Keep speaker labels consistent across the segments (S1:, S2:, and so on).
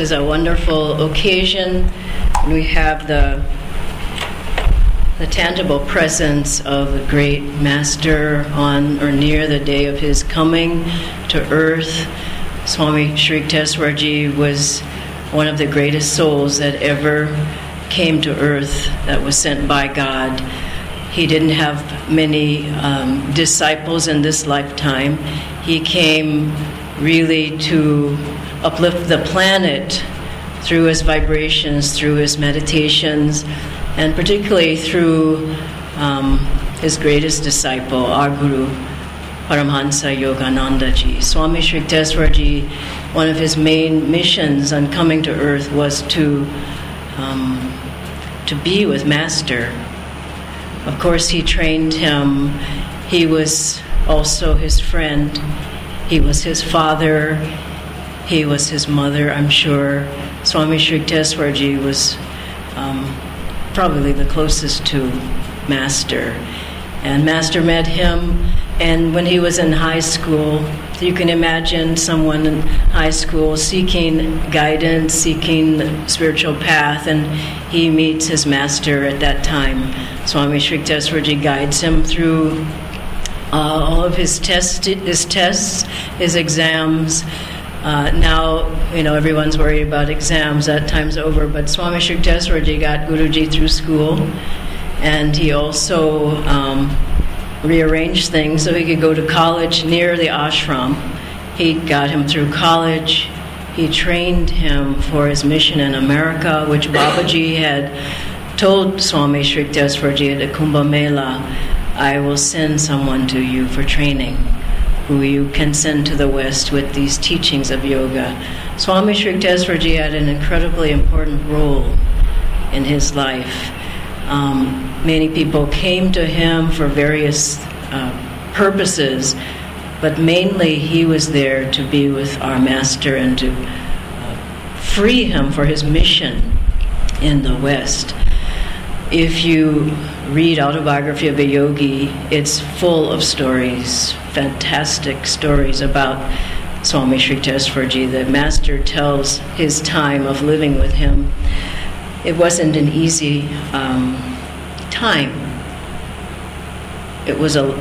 S1: is a wonderful occasion. We have the tangible presence of the great master on or near the day of his coming to earth. Swami Sri Yukteswar Ji was one of the greatest souls that ever came to earth, that was sent by God. He didn't have many disciples in this lifetime. He came really to uplift the planet through his vibrations, through his meditations, and particularly through his greatest disciple, our Guru, Paramhansa Yogananda Ji. Swami Sri Yukteswar Ji, one of his main missions on coming to earth was to be with Master. Of course, he trained him. He was also his friend. He was his father. He was his mother, I'm sure. Swami Sri Yukteswar Ji was probably the closest to Master. And Master met him, and when he was in high school, you can imagine someone in high school seeking guidance, seeking spiritual path, and he meets his Master at that time. Swami Sri Yukteswar Ji guides him through all of his tests, his exams. Now, everyone's worried about exams. That time's over. But Swami Sri Yukteswar Ji got Guruji through school, and he also rearranged things so he could go to college near the ashram. He got him through college. He trained him for his mission in America, which Babaji had told Swami Sri Yukteswar Ji at the Kumbh Mela, I will send someone to you for training, who you can send to the West with these teachings of yoga. Swami Sri Yukteswar Ji had an incredibly important role in his life. Many people came to him for various purposes, but mainly he was there to be with our Master and to free him for his mission in the West. If you read Autobiography of a Yogi, it's full of stories, fantastic stories about Swami Sri Yukteswar Ji. The Master tells his time of living with him. It wasn't an easy time. It was a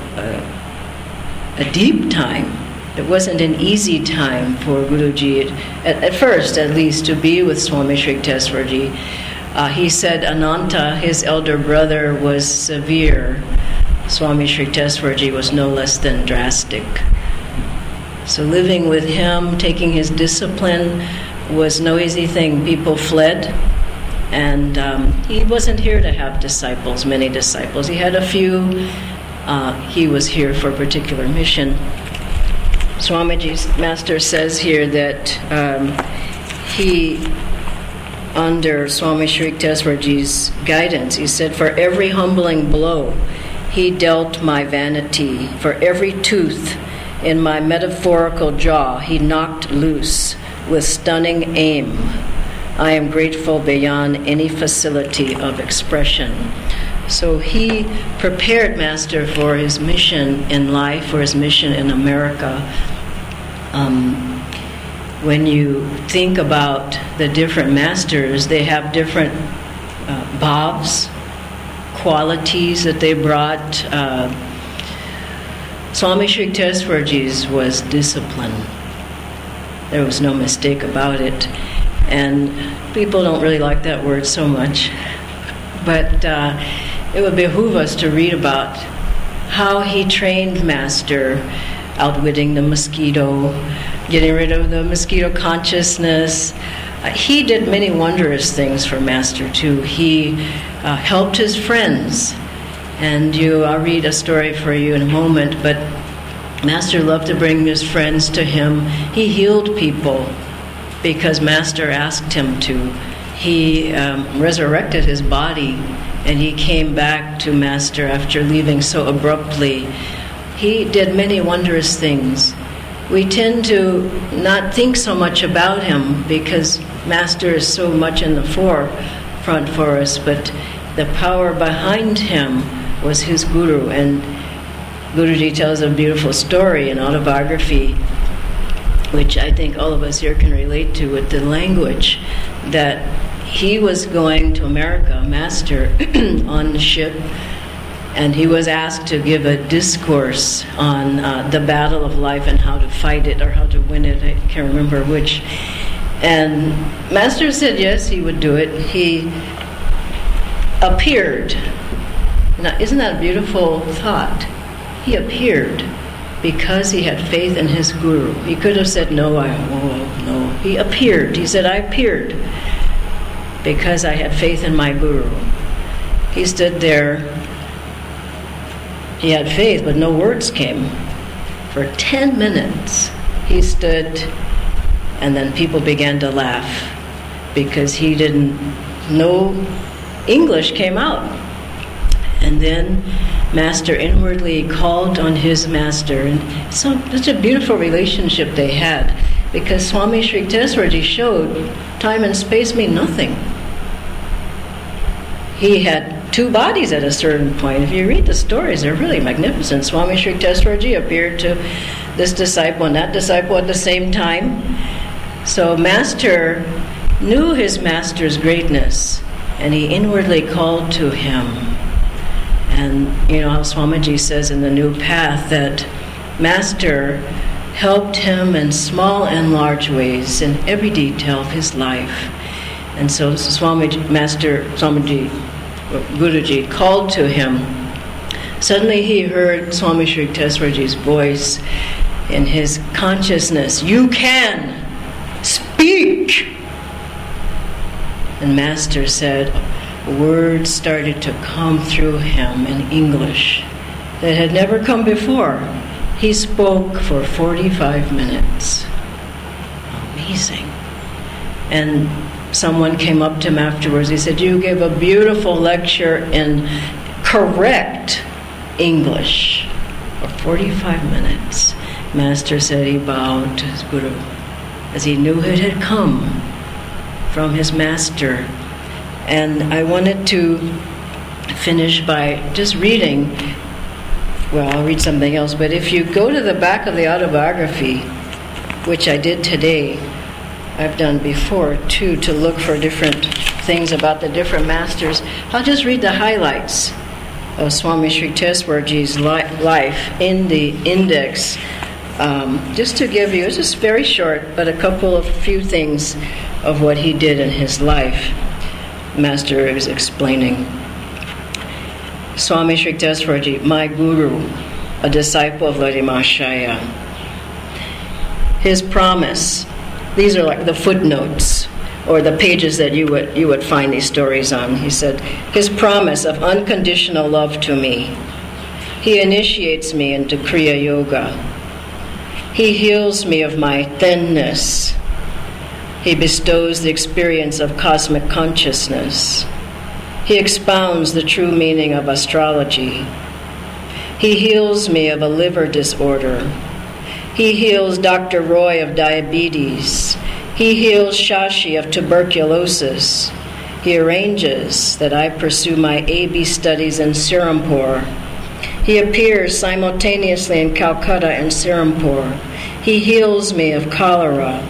S1: deep time. It wasn't an easy time for Guruji, at first at least, to be with Swami Sri Yukteswar Ji. He said Ananta, his elder brother, was severe. Swami Sri Yukteswar Ji was no less than drastic. So living with him, taking his discipline, was no easy thing. People fled, and he wasn't here to have disciples, many disciples. He had a few. He was here for a particular mission. Swamiji's Master says here that he, under Swami Sri Yukteswar Ji's guidance, he said, for every humbling blow, he dealt my vanity. For every tooth in my metaphorical jaw, he knocked loose with stunning aim. I am grateful beyond any facility of expression. So he prepared Master for his mission in life, for his mission in America. When you think about the different masters, they have different bhavs, qualities that they brought. Swami Sri Yukteswar Ji's was discipline. There was no mistake about it. And people don't really like that word so much. But it would behoove us to read about how he trained Master, outwitting the mosquito, getting rid of the mosquito consciousness. He did many wondrous things for Master too. He helped his friends, and I'll read a story for you in a moment, but Master loved to bring his friends to him. He healed people because Master asked him to. He resurrected his body, and he came back to Master after leaving so abruptly. He did many wondrous things. We tend to not think so much about him because Master is so much in the forefront for us, but the power behind him was his Guru. And Guruji tells a beautiful story in Autobiography which I think all of us here can relate to with the language, that he was going to America, a master, on the ship, and he was asked to give a discourse on the battle of life and how to fight it or how to win it. I can't remember which. And Master said yes, he would do it. He appeared. Now, isn't that a beautiful thought? He appeared because he had faith in his guru. He could have said, no. He appeared. He said, I appeared because I had faith in my guru. He stood there. He had faith, but no words came. For 10 minutes, he stood, and then people began to laugh because he didn't know English came out. And then Master inwardly called on his master, and such a beautiful relationship they had, because Swami Sri Yukteswar showed time and space mean nothing. He had two bodies at a certain point. If you read the stories, they're really magnificent. Swami Sri Yukteswar appeared to this disciple and that disciple at the same time. So Master knew his master's greatness, and he inwardly called to him. And you know how Swamiji says in the New Path that Master helped him in small and large ways in every detail of his life. And so Guruji called to him. Suddenly he heard Swami Sri Yukteswarji's voice in his consciousness, "You can speak!" And Master said, words started to come through him in English that had never come before. He spoke for 45 minutes. Amazing. And someone came up to him afterwards. He said, "You gave a beautiful lecture in correct English for 45 minutes." Master said he bowed to his guru as he knew it had come from his master. And I wanted to finish by just reading, well, I'll read something else, but if you go to the back of the autobiography, which I did today, I've done before too, to look for different things about the different masters, I'll just read the highlights of Swami Sri Yukteswarji's life in the index, just to give you, it's just very short, but a few things of what he did in his life. Master is explaining. Swami Sri Yukteswarji, my guru, a disciple of Lady Mahashaya. His promise, these are like the footnotes or the pages that you would find these stories on. He said, his promise of unconditional love to me. He initiates me into Kriya Yoga. He heals me of my thinness. He bestows the experience of cosmic consciousness. He expounds the true meaning of astrology. He heals me of a liver disorder. He heals Dr. Roy of diabetes. He heals Shashi of tuberculosis. He arranges that I pursue my AB studies in Serampore. He appears simultaneously in Calcutta and Serampore. He heals me of cholera.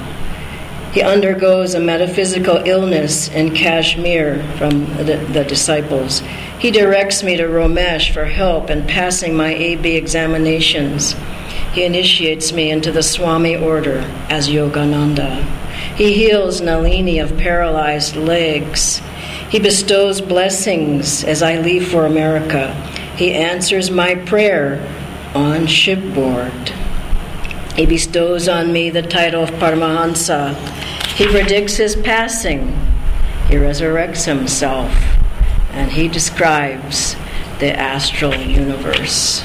S1: He undergoes a metaphysical illness in Kashmir from the disciples. He directs me to Ramesh for help in passing my AB examinations. He initiates me into the Swami order as Yogananda. He heals Nalini of paralyzed legs. He bestows blessings as I leave for America. He answers my prayer on shipboard. He bestows on me the title of Paramhansa. He predicts his passing. He resurrects himself. And he describes the astral universe.